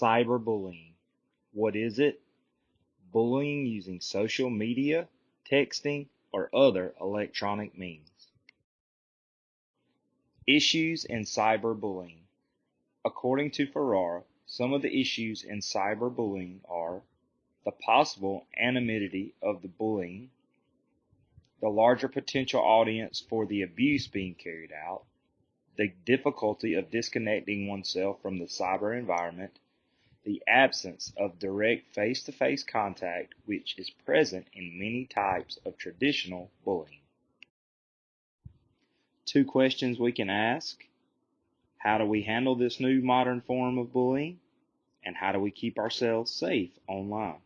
Cyberbullying. What is it? Bullying using social media, texting, or other electronic means. Issues in cyberbullying. According to Ferrara, some of the issues in cyberbullying are the possible anonymity of the bullying, the larger potential audience for the abuse being carried out, the difficulty of disconnecting oneself from the cyber environment, the absence of direct face-to-face contact which is present in many types of traditional bullying. Two questions we can ask. How do we handle this new modern form of bullying? And how do we keep ourselves safe online?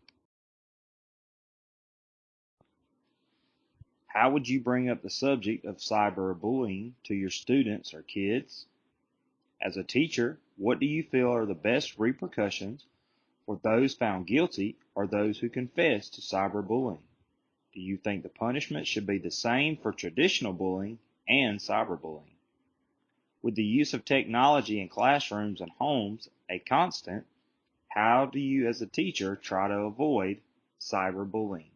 How would you bring up the subject of cyberbullying to your students or kids? As a teacher, what do you feel are the best repercussions for those found guilty or those who confess to cyberbullying? Do you think the punishment should be the same for traditional bullying and cyberbullying? With the use of technology in classrooms and homes a constant, how do you as a teacher try to avoid cyberbullying?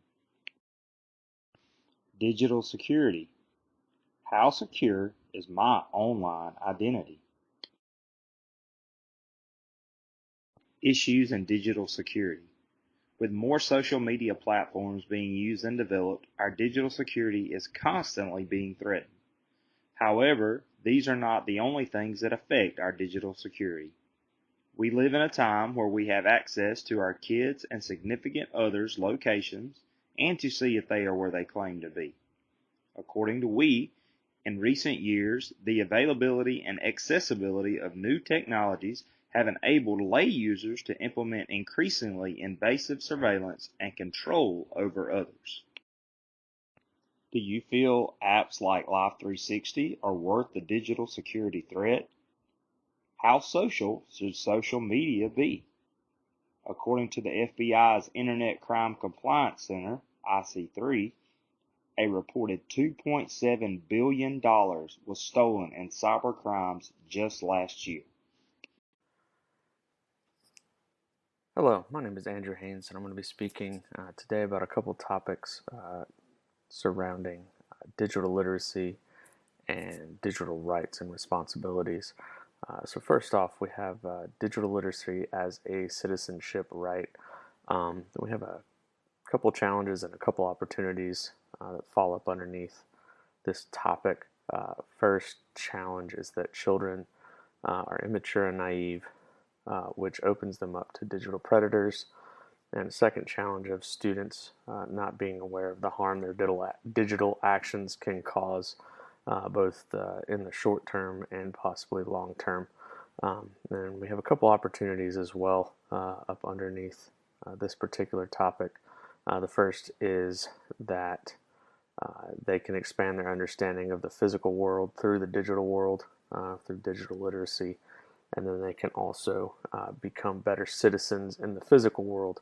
Digital security. How secure is my online identity? Issues in digital security. With more social media platforms being used and developed, our digital security is constantly being threatened. However, these are not the only things that affect our digital security. We live in a time where we have access to our kids' and significant others' locations and to see if they are where they claim to be. According to we, in recent years, the availability and accessibility of new technologies have enabled lay users to implement increasingly invasive surveillance and control over others. Do you feel apps like Life360 are worth the digital security threat? How social should social media be? According to the FBI's Internet Crime Compliance Center, IC3, a reported $2.7 billion was stolen in cyber crimes just last year. Hello, my name is Andrew Haynes, and I'm going to be speaking today about a couple topics surrounding digital literacy and digital rights and responsibilities. So first off, we have digital literacy as a citizenship right. We have a couple challenges and a couple opportunities that fall up underneath this topic. First challenge is that children are immature and naive, which opens them up to digital predators. And a second challenge of students not being aware of the harm their digital actions can cause, both in the short term and possibly long term. And we have a couple opportunities as well up underneath this particular topic. The first is that they can expand their understanding of the physical world through the digital world, through digital literacy, and then they can also become better citizens in the physical world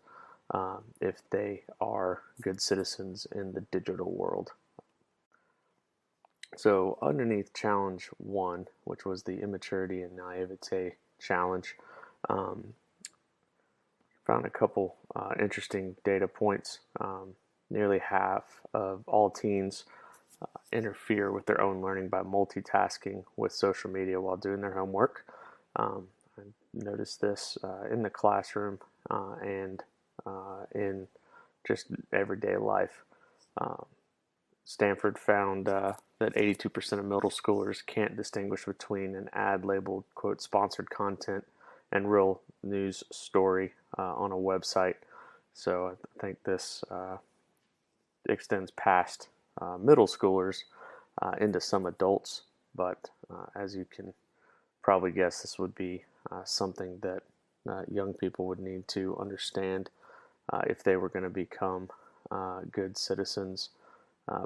if they are good citizens in the digital world. So underneath challenge 1, which was the immaturity and naivete challenge, found a couple interesting data points. Nearly half of all teens interfere with their own learning by multitasking with social media while doing their homework. I noticed this in the classroom and in just everyday life. Stanford found that 82% of middle schoolers can't distinguish between an ad labeled, quote, sponsored content and real news story on a website. So I think this extends past middle schoolers into some adults, but as you can probably guess, this would be something that young people would need to understand if they were going to become good citizens,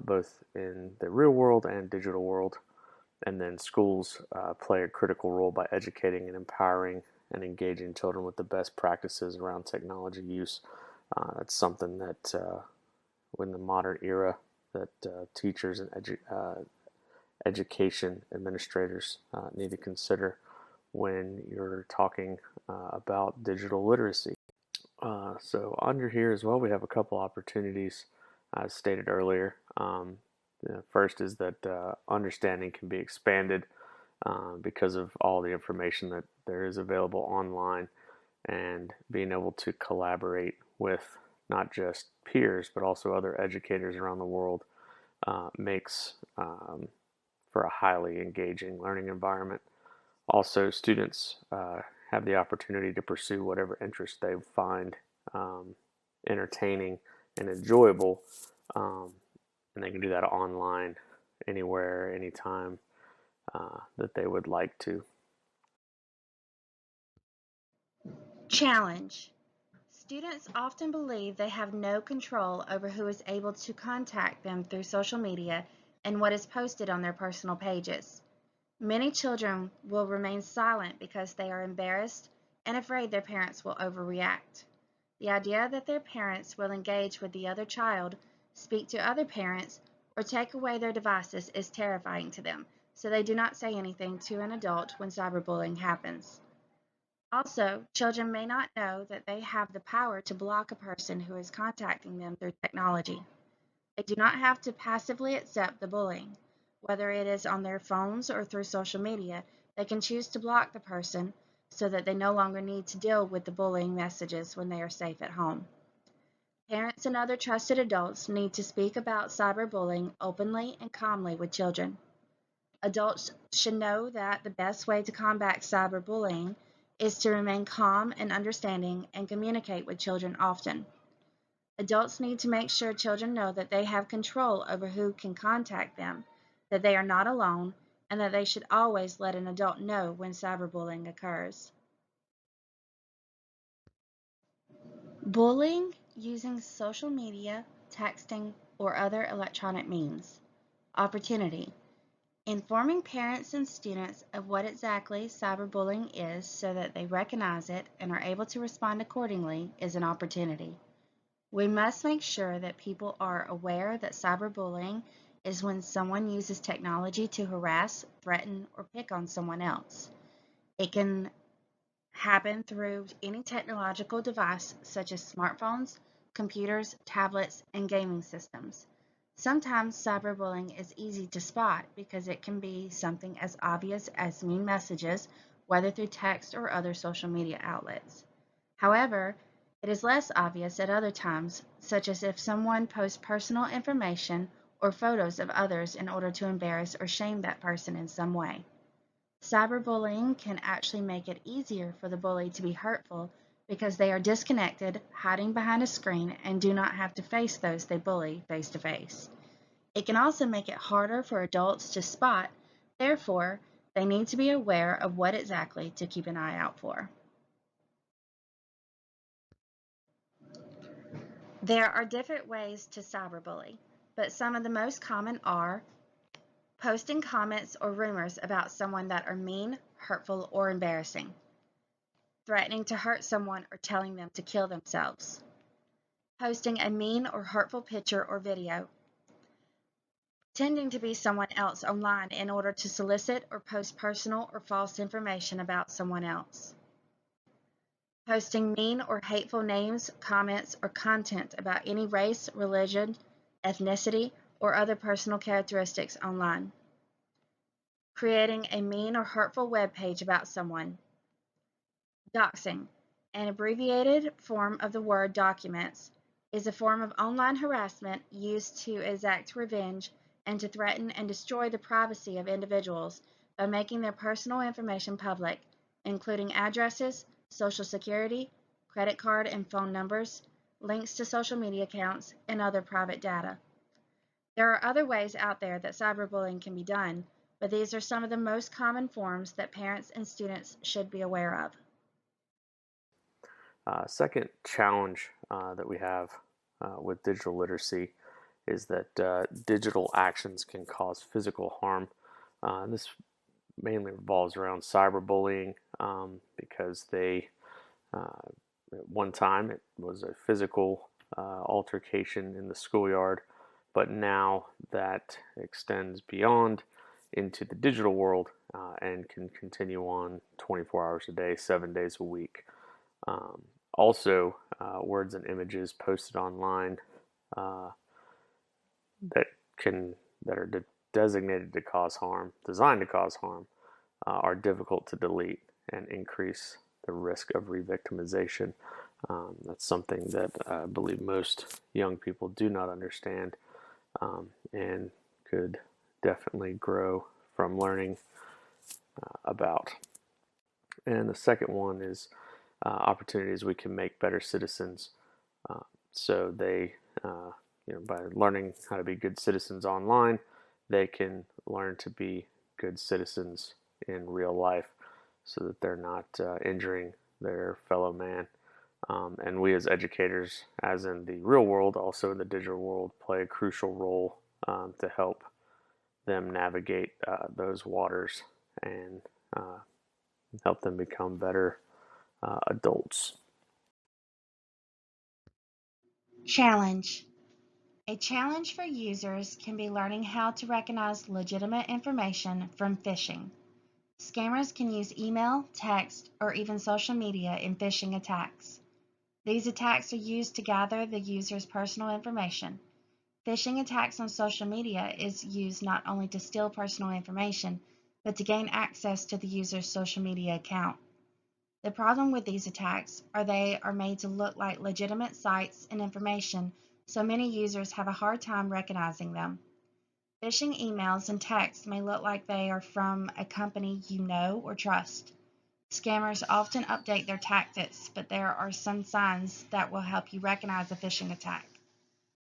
both in the real world and digital world. And then schools play a critical role by educating and empowering and engaging children with the best practices around technology use. That's something that in the modern era that teachers and education administrators need to consider. when you're talking about digital literacy. So under here as well, we have a couple opportunities as stated earlier. The first is that understanding can be expanded because of all the information that there is available online, and being able to collaborate with not just peers but also other educators around the world makes for a highly engaging learning environment. Also, students have the opportunity to pursue whatever interest they find um, entertaining and enjoyable, um, and they can do that online, anywhere, anytime that they would like to. Challenge. Students often believe they have no control over who is able to contact them through social media and what is posted on their personal pages. Many children will remain silent because they are embarrassed and afraid their parents will overreact. The idea that their parents will engage with the other child, speak to other parents, or take away their devices is terrifying to them, so they do not say anything to an adult when cyberbullying happens. Also, children may not know that they have the power to block a person who is contacting them through technology. They do not have to passively accept the bullying. Whether it is on their phones or through social media, they can choose to block the person so that they no longer need to deal with the bullying messages when they are safe at home. Parents and other trusted adults need to speak about cyberbullying openly and calmly with children. Adults should know that the best way to combat cyberbullying is to remain calm and understanding and communicate with children often. Adults need to make sure children know that they have control over who can contact them, that they are not alone, and that they should always let an adult know when cyberbullying occurs. Bullying using social media, texting, or other electronic means. Opportunity. Informing parents and students of what exactly cyberbullying is so that they recognize it and are able to respond accordingly is an opportunity. We must make sure that people are aware that cyberbullying is when someone uses technology to harass, threaten, or pick on someone else. It can happen through any technological device such as smartphones, computers, tablets, and gaming systems. Sometimes cyberbullying is easy to spot because it can be something as obvious as mean messages, whether through text or other social media outlets. However, it is less obvious at other times, such as if someone posts personal information or photos of others in order to embarrass or shame that person in some way. Cyberbullying can actually make it easier for the bully to be hurtful because they are disconnected, hiding behind a screen, and do not have to face those they bully face to face. It can also make it harder for adults to spot, therefore, they need to be aware of what exactly to keep an eye out for. There are different ways to cyberbully, but some of the most common are posting comments or rumors about someone that are mean, hurtful, or embarrassing, threatening to hurt someone or telling them to kill themselves, posting a mean or hurtful picture or video, pretending to be someone else online in order to solicit or post personal or false information about someone else, posting mean or hateful names, comments, or content about any race, religion, ethnicity, or other personal characteristics online, creating a mean or hurtful web page about someone. Doxing, an abbreviated form of the word documents, is a form of online harassment used to exact revenge and to threaten and destroy the privacy of individuals by making their personal information public, including addresses, social security, credit card and phone numbers, links to social media accounts, and other private data. There are other ways out there that cyberbullying can be done, but these are some of the most common forms that parents and students should be aware of. Second challenge that we have with digital literacy is that digital actions can cause physical harm. This mainly revolves around cyberbullying because at one time it was a physical altercation in the schoolyard, but now that extends beyond into the digital world and can continue on 24 hours a day, 7 days a week. Also, words and images posted online uh, that can that are designated to cause harm, designed to cause harm, are difficult to delete and increase the risk of re-victimization. That's something that I believe most young people do not understand and could definitely grow from learning about. And the second one is opportunities we can make better citizens. So they, by learning how to be good citizens online, they can learn to be good citizens in real life so that they're not injuring their fellow man. And we as educators, as in the real world, also in the digital world, play a crucial role to help them navigate those waters and help them become better adults. Challenge. A challenge for users can be learning how to recognize legitimate information from phishing. Scammers can use email, text, or even social media in phishing attacks. These attacks are used to gather the user's personal information. Phishing attacks on social media is used not only to steal personal information, but to gain access to the user's social media account. The problem with these attacks are they are made to look like legitimate sites and information, so many users have a hard time recognizing them. Phishing emails and texts may look like they are from a company you know or trust. Scammers often update their tactics, but there are some signs that will help you recognize a phishing attack.